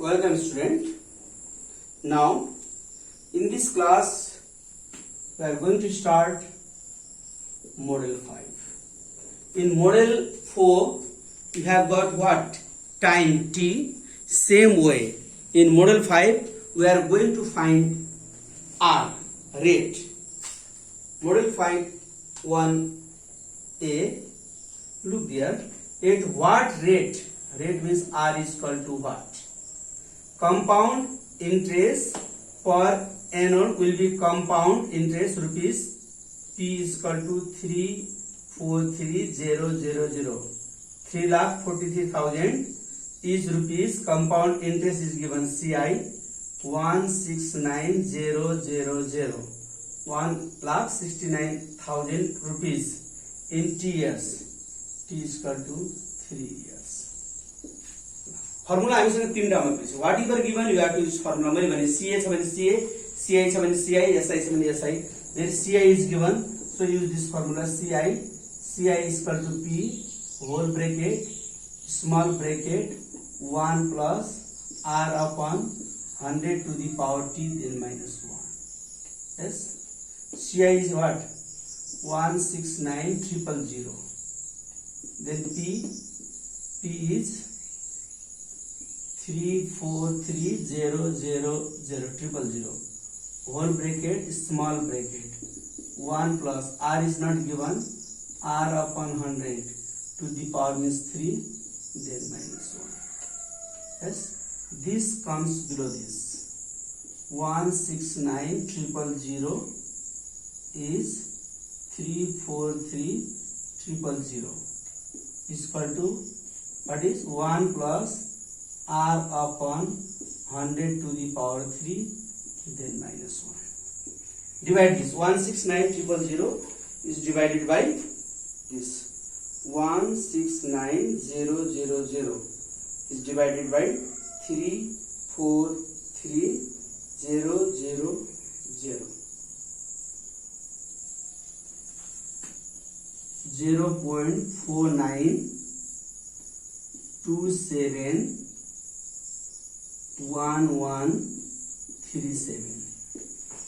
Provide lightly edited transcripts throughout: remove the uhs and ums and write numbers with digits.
Welcome student. Now in this class we are going to start model 5. In model 4 we have got what? Time t. Same way in model 5 we are going to find r, rate. Model 5 1a, look there, at what rate? Rate means r is equal to what? Compound interest per annum will be compound interest rupees p is equal to 343,000. 3,43,000 is rupees. Compound interest is given CI 169,000. 1,69,000 rupees in t years. T is equal to 3 years. Formula हामीसँग तीनटा मात्रै छ. Whatever given you have to use formula. मैले भने CA छ भने CA, CI छ भने CI, SI छ भने SI. There CI is given, so use this formula. CI is equal to P whole bracket small bracket 1 plus R upon 100 to the power T then minus 1. Yes, CI is what? 169,000. Then P is 343,000 whole bracket small bracket 1 plus R is not given, R upon 100 to the power means 3 then minus 1. Yes, this comes below this. 169,000 is 343,000 is equal to what is 1 plus R upon 100 to the power 3 then minus 1. Divide this. 169,000 is divided by this. 169,000 is divided by 343,000. 0.49271137.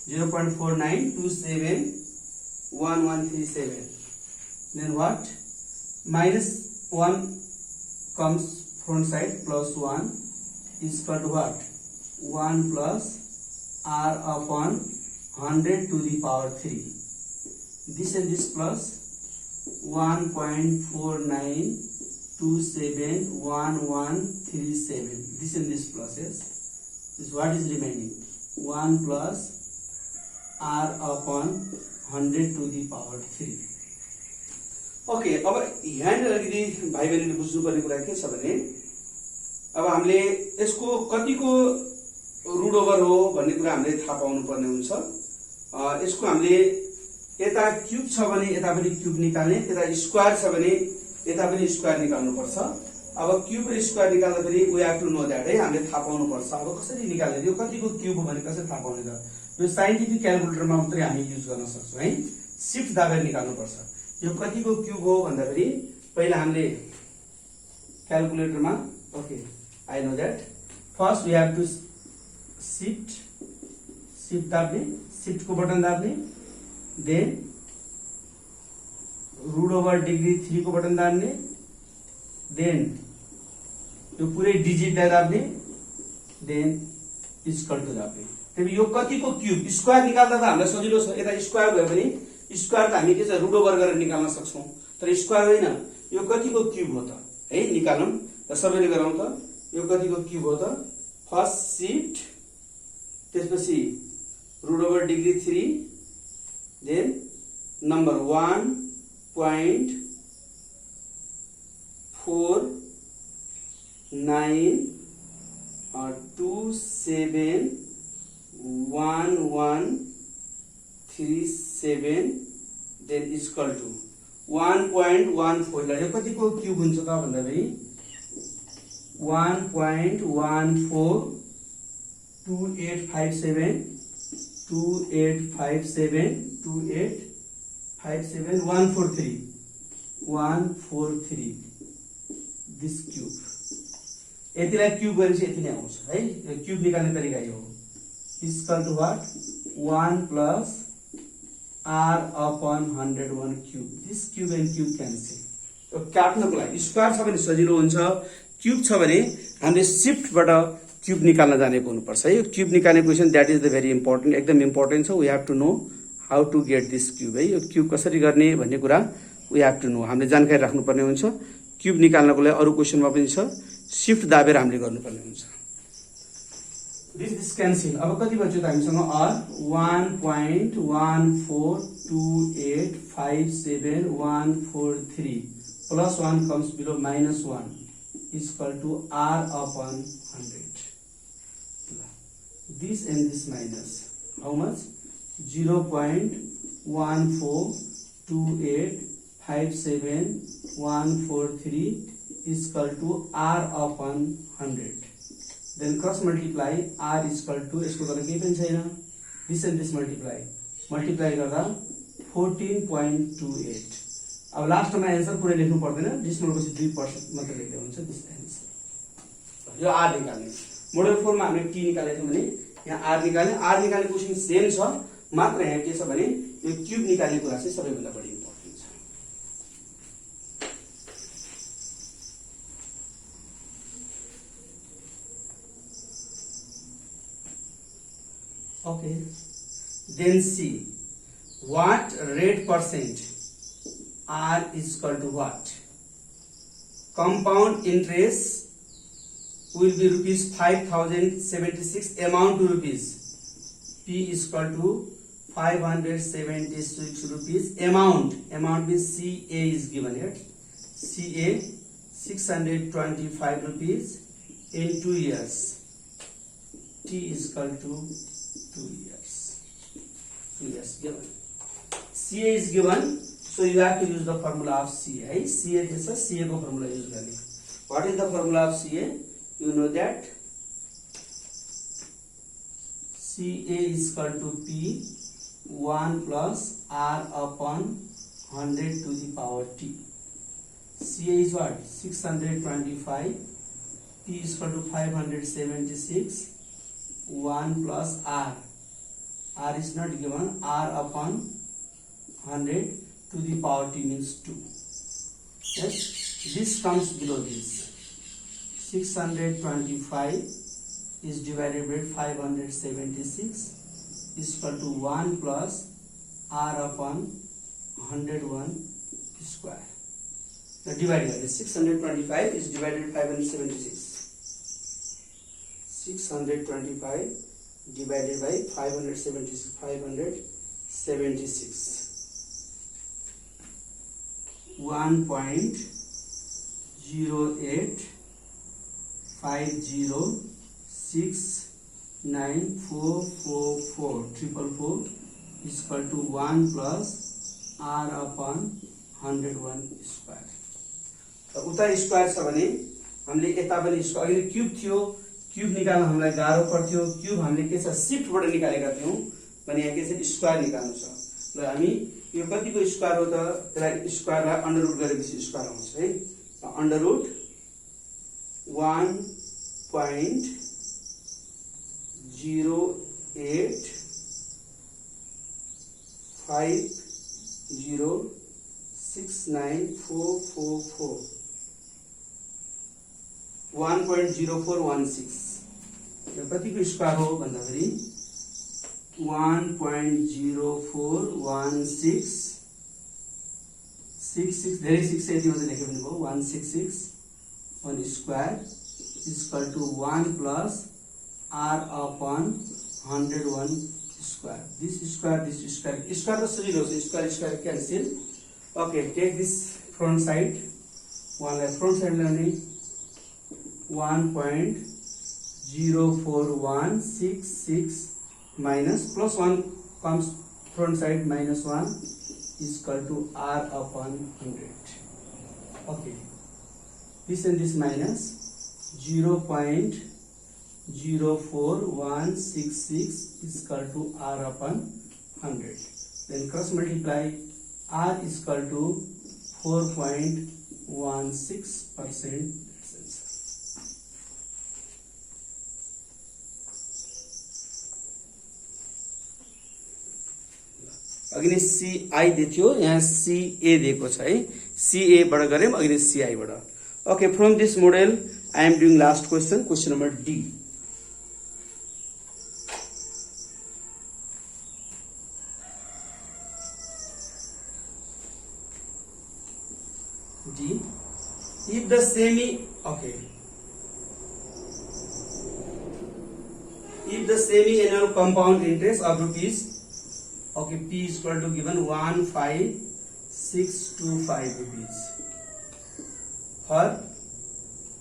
0.49271137. Then what? Minus 1 comes front side, plus 1 is equal to what? 1 plus R upon 100 to the power 3. This and this plus 1.49271137. This and this plus, yes. This what is remaining? 1 plus R upon 100 to the power 3. Okay, अब यहाँ अलिकति भाइ बहिनीले बुझ्नुपर्ने कुरा के छ भने अब हामीले यसको कतिको रुट ओभर हो भन्ने कुरा हामीले थाहा पाउनु पर्ने हुन्छ. यसको हामीले यता क्यूब छ भने यता पनि क्यूब निकाल्ने, यता स्क्वायर छ भने यता पनि स्क्वायर निकाल्नु पर्छ. अब क्यूब र स्क्वायर निकाल्दाखेरि we have to know that है, हामीले थाहा पाउनु पर्छ. अब कसरी निकाल्ने, यो कतिको क्यूब हो भने कसरी थाहा पाउने त यो साइन्टिफिक क्याल्कुलेटरमा मात्रै हामी युज गर्न सक्छौं है. शिफ्ट दाबेर निकाल्नु पर्छ. यो कतिको क्यूब हो भन्दाखेरि पहिला हामीले क्याल्कुलेटरमा okay I know that first we have to shift दाब्ने, शिफ्ट को बटन दाब्ने, देन रूट ओभर डिग्री 3 को बटन दाब्ने, देन यो पुरै डिजिट दाब्ने, देन इक्वल टु दाब्ने. त्यसपछि यो कतिको क्यूब स्क्वायर निकाल्दा त हामीलाई सजिलो छ. यता स्क्वायर भयो भने स्क्वायर त हामी के छ रूट ओभर गरेर निकाल्न सक्छौं, तर स्क्वायर होइन. यो कतिको क्यूब हो त है निकालौं र सबैले गरौं त. यो कतिको क्यूब हो त फर्स्ट शिफ्ट, त्यसपछि root over degree 3, then number 1.49271137 then is equal to 1.14. यो कतिको क्यूब हुन्छ त भन्दाखेरि 1.142857 143 this cube. यतिलाई क्यूब गरेपछि यति नै आउँछ है। यो क्यूब निकाल्ने तरिका यो हो, equal to what 1 plus r upon 101 cube. This cube and cube cancel. यो काट्नको लागि स्क्वायर छ भने सजिलो हुन्छ, क्यूब छ भने हामीले शिफ्टबाट क्यूब निकाल्न जानेको हुनुपर्छ है। यो क्यूब निकाल्ने question that is the very important, एकदम इम्पोर्टेन्ट छ। We have to know how to get this cube है। यो क्यूब कसरी गर्ने भन्ने कुरा वी हैव टु नो, हामीले जानकारी राख्नुपर्ने हुन्छ। क्यूब निकाल्नको लागि अरु क्वेसनमा पनि छ, शिफ्ट दाबेर हामीले गर्नुपर्ने हुन्छ। This cancel. अब कति बच्यो त हामीसँग r 1.142857 plus 1 comes below minus 1 is equal to r upon 100. This and this minus how much? 0.142857143 is equal to r upon 100. Then cross multiply r is equal to यसको गर्न केही पनि छैन, this and this multiply गर्दा 14.28। अब लास्टमा answer पुरै लेख्नु पर्दैन, डेसिमलपछि 2% मात्र लेख्दै हुन्छ दिस एन्सर। यो r निकाल्ने मोडल 4 मा हामीले t निकालेको थियौं भने यहाँ r निकाल्ने क्वेशन सेम छ, मात्र यहाँ के छ भने यो क्यूब निकाल्ने कुरा चाहिँ सबैभन्दा बढी इम्पोर्टेन्ट छ। Okay, then see what rate percent r is equal to what? Compound interest will be rupees 5076, amount to rupees p is equal to 576 rupees. Amount means CA is given here, CA 625 rupees in 2 years. T is equal to 2 years. 2 years given. CA is given, so you have to use the formula of CA. CA is a CA को formula use करनी. What is the formula of CA? You know that CA is equal to P 1 plus R upon 100 to the power T. CA is what? 625. P is equal to 576. 1 plus R. R is not given. R upon 100 to the power T means 2. Yes, this comes below this. 625 is divided by 576 is equal to 1 plus R upon 101 square. The divided 625 is divided by 576. 625 divided by 576. 1.085069444 is equal to 1 plus r upon 101 square. उता square छ भने हामीले यता पनि square, अहिले cube थियो, cube निकाल्न हामीलाई गाह्रो पर्थ्यो। क्यूब हामीले के छ शिफ्टबाट निकालेका थियौं भने यहाँ के छ स्क्वायर निकाल्नु छ। ल हामी यो कतिको स्क्वायर हो त, त्यसलाई स्क्वायरलाई अन्डर रुट गरेपछि स्क्वायर आउँछ है। अन्डर रुट 1.085069444 1.0416 यो कतिको स्क्वायर हो भन्दाखेरि 1.0416 धेरै 6 यति मात्र लेखे पनि भयो 166 1 square is equal to 1 plus r upon 101 square. This square to सजिलो छ, square cancel. Okay, take this front side. One like front side learning 1.04166 minus plus 1 comes front side minus 1 is equal to r upon 100. Okay, this and this minus 0.04166 is equal to r upon 100. Then cross multiply, r is equal to 4.16%. अघि नै CI दिएको, यहाँ CA दिएको छ है। CA बाट गर्यौं, अघि नै CI बाट। Okay, from this model I am doing last question, question number D. D. If the semi-annual compound interest of rupees, okay, P is equal to given 15625 rupees for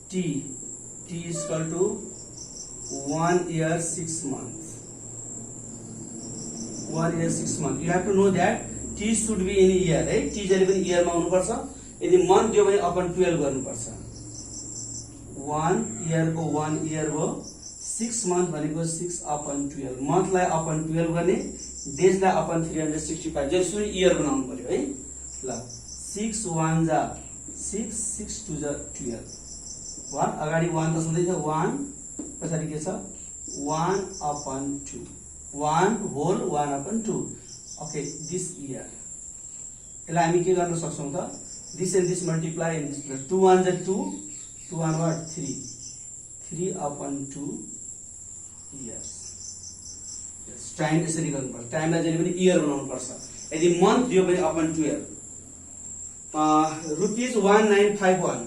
T is equal to 1 year 6 months. 1 year 6 months. You have to know that T should be in year, right? T जहिले पनि year मा हुनुपर्छ। यदि month दियो भने upon 12 गर्नुपर्छ। 1 year को 1 year हो, 6 month भनेको 6 upon 12, month लाई upon 12 गर्ने, days लाई upon 365, जसरी year बनाउनु पर्यो है। ल 6 1 जा 6, 6 2 जा 12, 1 अगाडि 1 त सधैँ छ, 1 पछाडि के छ 1 upon 2, 1 whole 1 upon 2. Okay, this year यसलाई हामी के गर्न सक्छौं त, this and this multiply and this plus 2 1 जा 2, 2 1 what 3, 3 upon 2 years. Yes, time यसरी गर्नुपर्छ, टाइमलाई जहिले पनि इयर बनाउनु पर्छ। यदि मन्थ दियो भने upon 12, rupees 1951,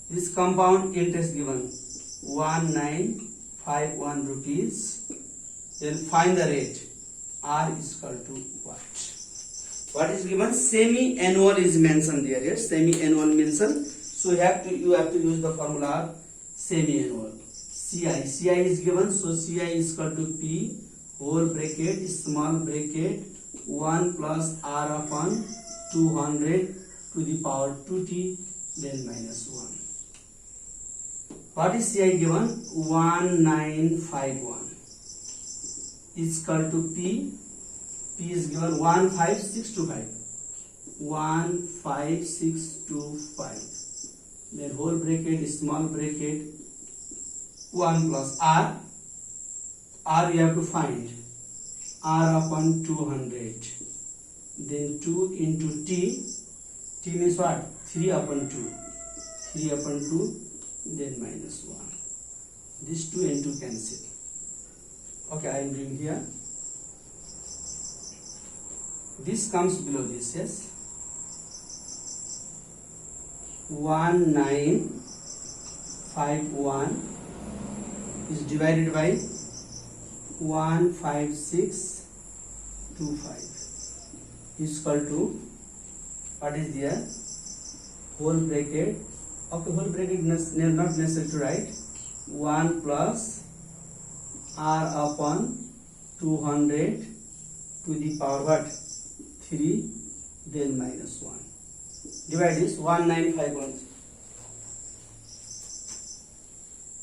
this compound interest given 1951 rupees, then find the rate. R is equal to what? What is given? Semi-annual is mentioned there. Yes, semi-annual mentioned. So you have to use the formula of semi-annual. CI is given. So CI is equal to P whole bracket small bracket 1 plus R upon 200 to the power 2t then minus 1. What is CI given? 1951 is equal to P is given 15625, 15625, then whole bracket small bracket 1 plus R you have to find, R upon 200, then 2 into T means what? 3 upon 2, then minus 1. This 2 and 2 cancel. Okay, I am doing here. This comes below this, yes. 1951 is divided by 15625 is equal to, what is there? Whole bracket. Okay, whole bracket not necessary to write. 1 plus R upon 200 to the power what? 3, then minus 1. Divide this 1951.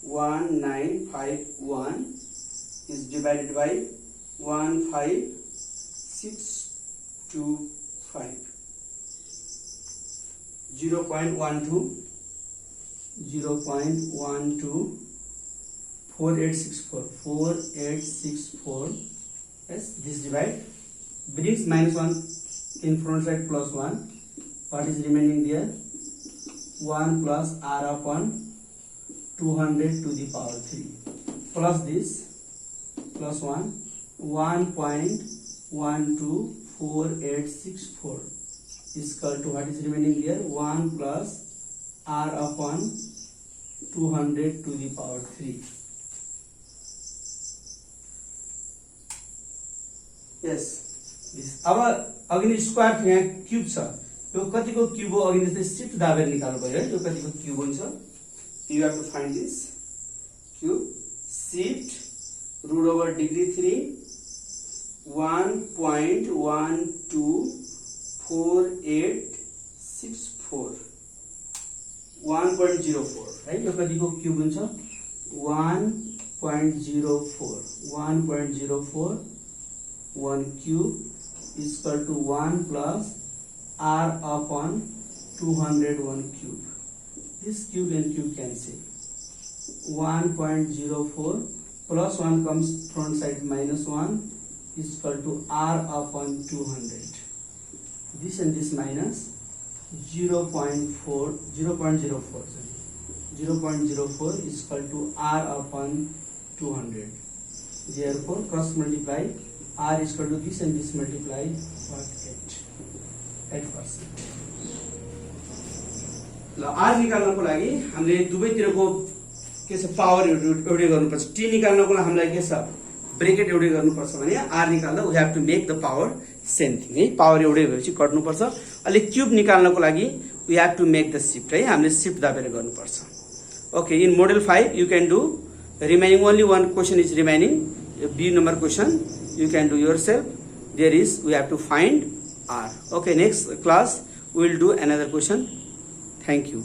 1951 is divided by 15625. 0.12 4864. Yes, this divide brings minus 1 in front side plus 1. What is remaining there? 1 plus R upon 200 to the power 3 plus this plus 1, 1.124864 is equal to, what is remaining there? 1 plus R upon 200 to the power 3. Yes, this अब अघि square थियो, यहाँ cube छ, यो कतिको cube हो? अघि जस्तै shift दाबेर निकाल्नु पर्यो है, यो कतिको क्यूब हुन्छ? You have to find this cube. Shift root over degree 3, 1.124864, 1.04 है, यो कतिको क्यूब हुन्छ? 1.04, 1 cube is equal to 1 plus R upon 201 cube. This cube and cube cancel. 1.04 plus 1 comes front side minus 1 is equal to R upon 200. this and this minus 0.04 sorry 0.04 is equal to r upon 200. Therefore cross multiply r is equal to this and this multiply what 8%. ल r निकाल्नको लागि हामीले दुवैतिरको के छ power एउटै गर्नुपर्छ. t निकाल्नको लागि हामीलाई के छ ब्रेकेट एउटै गर्नुपर्छ भने r निकाल्दा we have to make the power same thing है. पावर एउटै भएपछि कट्नुपर्छ. अहिले क्यूब निकाल्नको लागि we have to make the shift है. हामीले शिफ्ट दाबेर गर्नुपर्छ. Okay in model 5 you can do remaining only one question is remaining, B number question you can do yourself. There is we have to find R. Okay, next class we will do another question. Thank you.